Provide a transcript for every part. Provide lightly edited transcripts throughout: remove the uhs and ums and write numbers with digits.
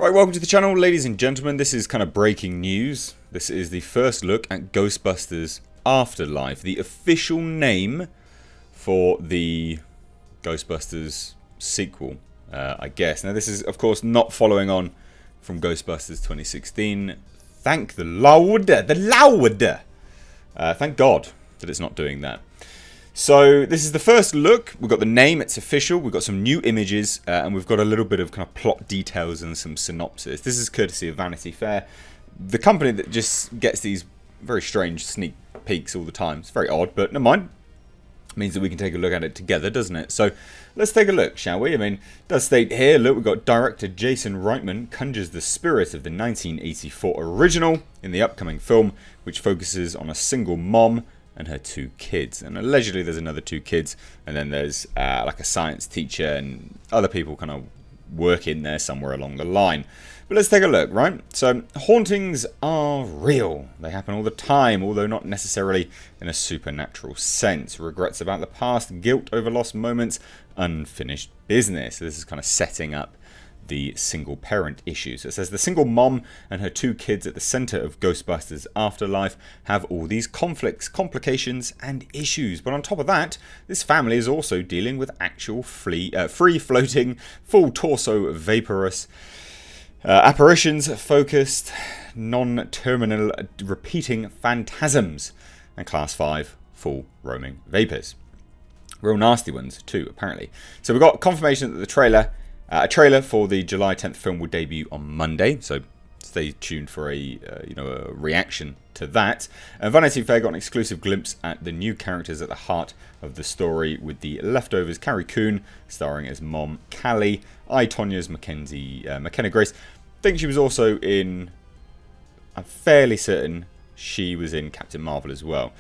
Right, welcome to the channel, ladies and gentlemen. This is kind of breaking news. This is the first look at Ghostbusters Afterlife, the official name for the Ghostbusters sequel, I guess. Now, this is, of course, not following on from Ghostbusters 2016. Thank the Lord. Thank God that it's not doing that. So this is the first look. We've got the name, it's official. We've got some new images, and we've got a little bit of kind of plot details and some synopsis. This is courtesy of Vanity Fair, the company that just gets these very strange sneak peeks all the time. It's very odd, but never mind. It means that we can take a look at it together, doesn't it? So let's take a look, shall we? I mean, it does state here, look, we've got director Jason Reitman conjures the spirit of the 1984 original in the upcoming film, which focuses on a single mom and her two kids, and allegedly there's another two kids, and then there's like a science teacher and other people kind of work in there somewhere along the line. But let's take a look, right? So hauntings are real. They happen all the time, although not necessarily in a supernatural sense. Regrets about the past, guilt over lost moments, unfinished business. This is kind of setting up the single parent issue. So it says the single mom and her two kids at the center of Ghostbusters Afterlife have all these conflicts, complications, and issues. But on top of that, this family is also dealing with actual free-floating, full torso vaporous apparitions, focused, non-terminal repeating phantasms, and class 5 full roaming vapors. Real nasty ones too, apparently. So we've got confirmation that the a trailer for the July 10th film will debut on Monday, so stay tuned for a reaction to that. Vanity Fair got an exclusive glimpse at the new characters at the heart of the story, with the Leftovers' Carrie Coon starring as Mom Callie, I, Tonya's McKenna Grace. I think she was also in, I'm fairly certain she was in Captain Marvel as well.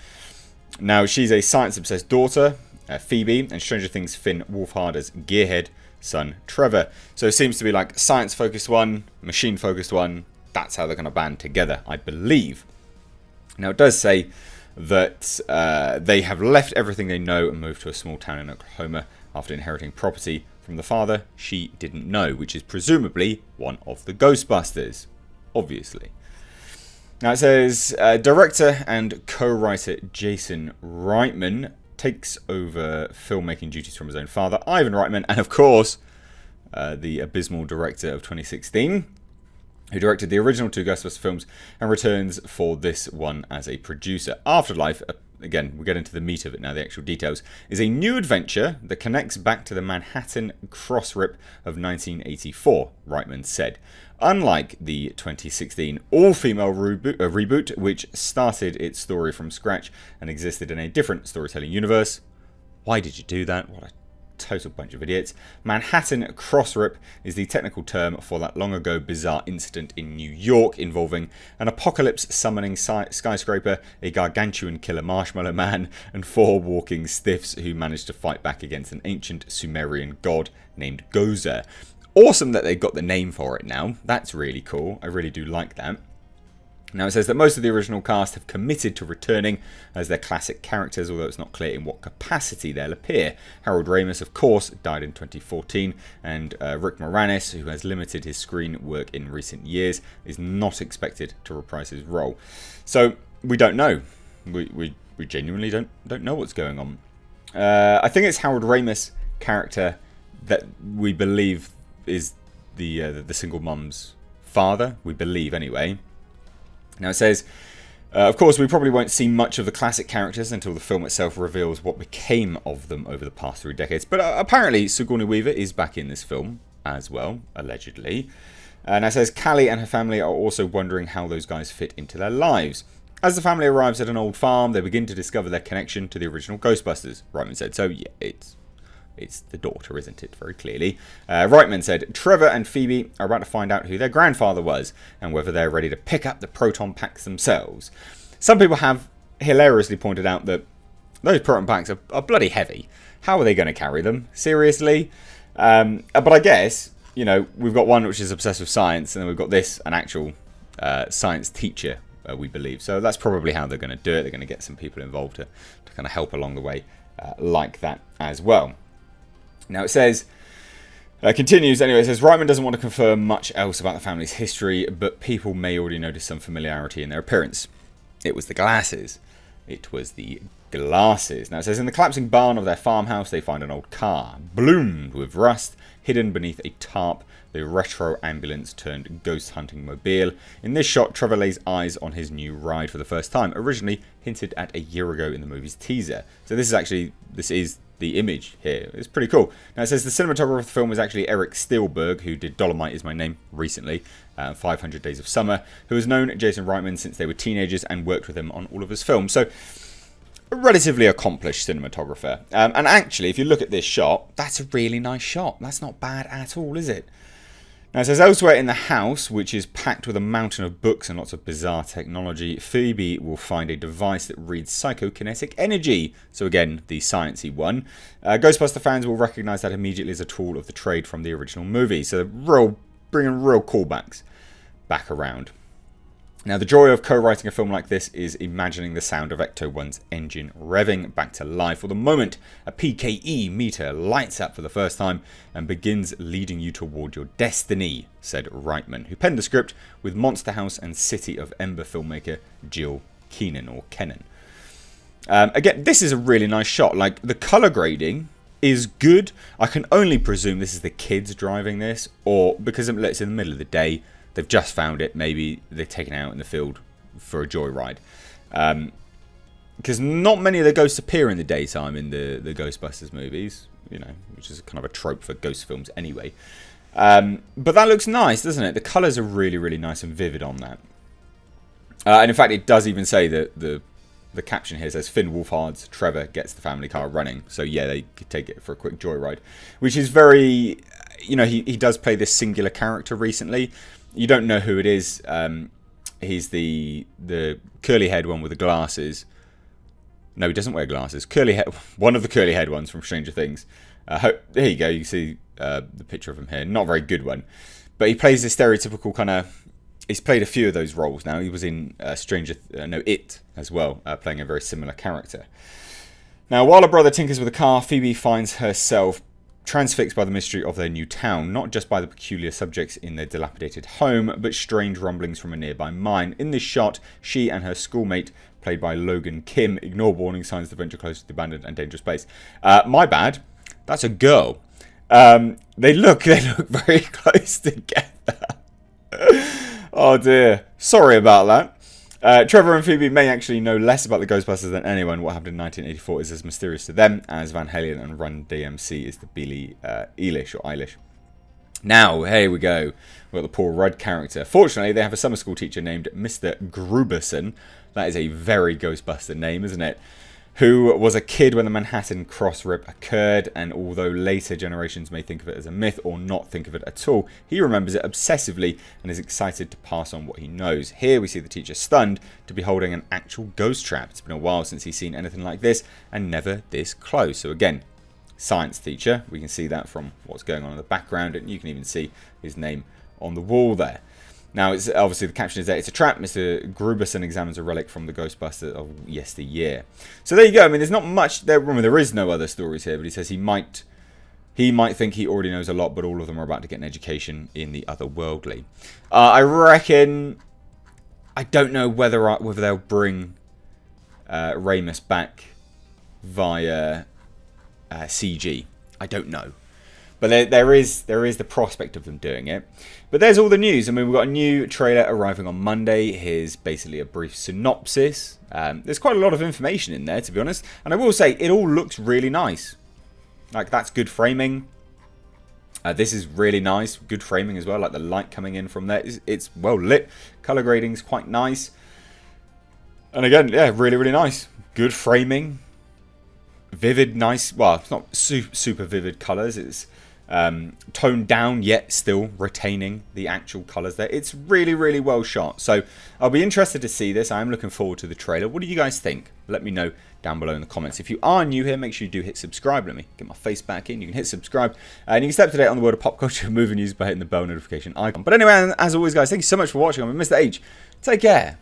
Now, she's a science-obsessed daughter, Phoebe, and Stranger Things Finn Wolfhard Gearhead son Trevor. So it seems to be like science-focused one, machine-focused one. That's how they're going to band together, I believe. Now, it does say that they have left everything they know and moved to a small town in Oklahoma after inheriting property from the father she didn't know, which is presumably one of the Ghostbusters, obviously. Now, it says director and co-writer Jason Reitman takes over filmmaking duties from his own father, Ivan Reitman, and of course, the abysmal director of 2016, who directed the original two Ghostbusters films and returns for this one as a producer. Afterlife, again, we'll get into the meat of it now, the actual details, is a new adventure that connects back to the Manhattan cross-rip of 1984, Reitman said. Unlike the 2016 all-female reboot, which started its story from scratch and existed in a different storytelling universe. Why did you do that? What a total bunch of idiots. Manhattan cross-rip is the technical term for that long-ago bizarre incident in New York involving an apocalypse-summoning skyscraper, a gargantuan killer marshmallow man, and 4 walking stiffs who managed to fight back against an ancient Sumerian god named Gozer. Awesome that they got the name for it now. That's really cool. I really do like that. Now, it says that most of the original cast have committed to returning as their classic characters, although it's not clear in what capacity they'll appear. Harold Ramis, of course, died in 2014, and Rick Moranis, who has limited his screen work in recent years, is not expected to reprise his role. So, we don't know. We genuinely don't know what's going on. I think it's Harold Ramis' character that we believe is the single mum's father. We believe, anyway. Now, it says, of course, we probably won't see much of the classic characters until the film itself reveals what became of them over the past 3 decades. But apparently, Sigourney Weaver is back in this film as well, allegedly. And it says, Callie and her family are also wondering how those guys fit into their lives. As the family arrives at an old farm, they begin to discover their connection to the original Ghostbusters, Reitman said. So, yeah, it's the daughter, isn't it? Very clearly. Reitman said, Trevor and Phoebe are about to find out who their grandfather was and whether they're ready to pick up the proton packs themselves. Some people have hilariously pointed out that those proton packs are bloody heavy. How are they going to carry them? Seriously? But I guess, you know, we've got one which is obsessed with science, and then we've got this, an actual science teacher, we believe. So that's probably how they're going to do it. They're going to get some people involved to kind of help along the way like that as well. Now, it says, Continues anyway, it says, Reitman doesn't want to confirm much else about the family's history, but people may already notice some familiarity in their appearance. It was the glasses. It was the glasses. Now it says, in the collapsing barn of their farmhouse, they find an old car, bloomed with rust, hidden beneath a tarp, the retro ambulance turned ghost hunting mobile. In this shot, Trevor lays eyes on his new ride for the first time, originally hinted at a year ago in the movie's teaser. So this is the image here. It's pretty cool. Now it says the cinematographer of the film was actually Eric Steelberg, who did Dolomite Is My Name recently, 500 Days of Summer, who has known Jason Reitman since they were teenagers and worked with him on all of his films. So a relatively accomplished cinematographer. And actually, if you look at this shot, that's a really nice shot. That's not bad at all, is it? Now it says, elsewhere in the house, which is packed with a mountain of books and lots of bizarre technology, Phoebe will find a device that reads psychokinetic energy. So again, the sciencey one. Ghostbuster fans will recognise that immediately as a tool of the trade from the original movie. So bringing real callbacks back around. Now, the joy of co-writing a film like this is imagining the sound of Ecto-1's engine revving back to life, or the moment a PKE meter lights up for the first time and begins leading you toward your destiny, said Reitman, who penned the script with Monster House and City of Ember filmmaker Jill Kennan. Again, this is a really nice shot. Like, the colour grading is good. I can only presume this is the kids driving this, or because it's in the middle of the day, they've just found it. Maybe they've taken it out in the field for a joyride. Because not many of the ghosts appear in the daytime in the Ghostbusters movies, which is kind of a trope for ghost films anyway. But that looks nice, doesn't it? The colours are really, really nice and vivid on that. And in fact, it does even say that the caption here says, Finn Wolfhard's Trevor gets the family car running. So yeah, they could take it for a quick joyride. Which is very... he does play this singular character recently. You don't know who it is. He's the curly-haired one with the glasses. No, he doesn't wear glasses. One of the curly-haired ones from Stranger Things. There you go. You see the picture of him here. Not a very good one. But he plays this stereotypical kind of... He's played a few of those roles now. He was in It as well, playing a very similar character. Now, while a brother tinkers with a car, Phoebe finds herself transfixed by the mystery of their new town, not just by the peculiar subjects in their dilapidated home, but strange rumblings from a nearby mine. In this shot, she and her schoolmate, played by Logan Kim, ignore warning signs to venture close to the abandoned and dangerous place. My bad. That's a girl. They look very close together. Oh dear. Sorry about that. Trevor and Phoebe may actually know less about the Ghostbusters than anyone. What happened in 1984 is as mysterious to them as Van Halen and Run DMC is to Billie Eilish. Now, here we go. We've got the Paul Rudd character. Fortunately, they have a summer school teacher named Mr. Gruberson. That is a very Ghostbuster name, isn't it? Who was a kid when the Manhattan Cross Rip occurred, and although later generations may think of it as a myth or not think of it at all, he remembers it obsessively and is excited to pass on what he knows. Here we see the teacher stunned to be holding an actual ghost trap. It's been a while since he's seen anything like this, and never this close. So again, science teacher. We can see that from what's going on in the background, and you can even see his name on the wall there. Now, it's obviously the caption is there. It's a trap. Mr. Gruberson examines a relic from the Ghostbusters of yesteryear. So there you go. I mean, there's not much there. Remember, there is no other stories here, but he says he might think he already knows a lot, but all of them are about to get an education in the otherworldly. I reckon. I don't know whether they'll bring Ramus back via CG. I don't know. But there is the prospect of them doing it. But there's all the news. I mean, we've got a new trailer arriving on Monday. Here's basically a brief synopsis. There's quite a lot of information in there, to be honest. And I will say, it all looks really nice. Like, that's good framing. This is really nice. Good framing as well. Like, the light coming in from there. It's well lit. Colour grading's quite nice. And again, yeah, really, really nice. Good framing. Vivid, nice. Well, it's not super vivid colours. It's toned down, yet still retaining the actual colours there. It's really, really well shot. So I'll be interested to see this. I am looking forward to the trailer. What do you guys think? Let me know down below in the comments. If you are new here, make sure you do hit subscribe. Let me get my face back in. You can hit subscribe. And you can stay up to date on the world of pop culture and movie news by hitting the bell notification icon. But anyway, as always, guys, thank you so much for watching. I'm Mr. H. Take care.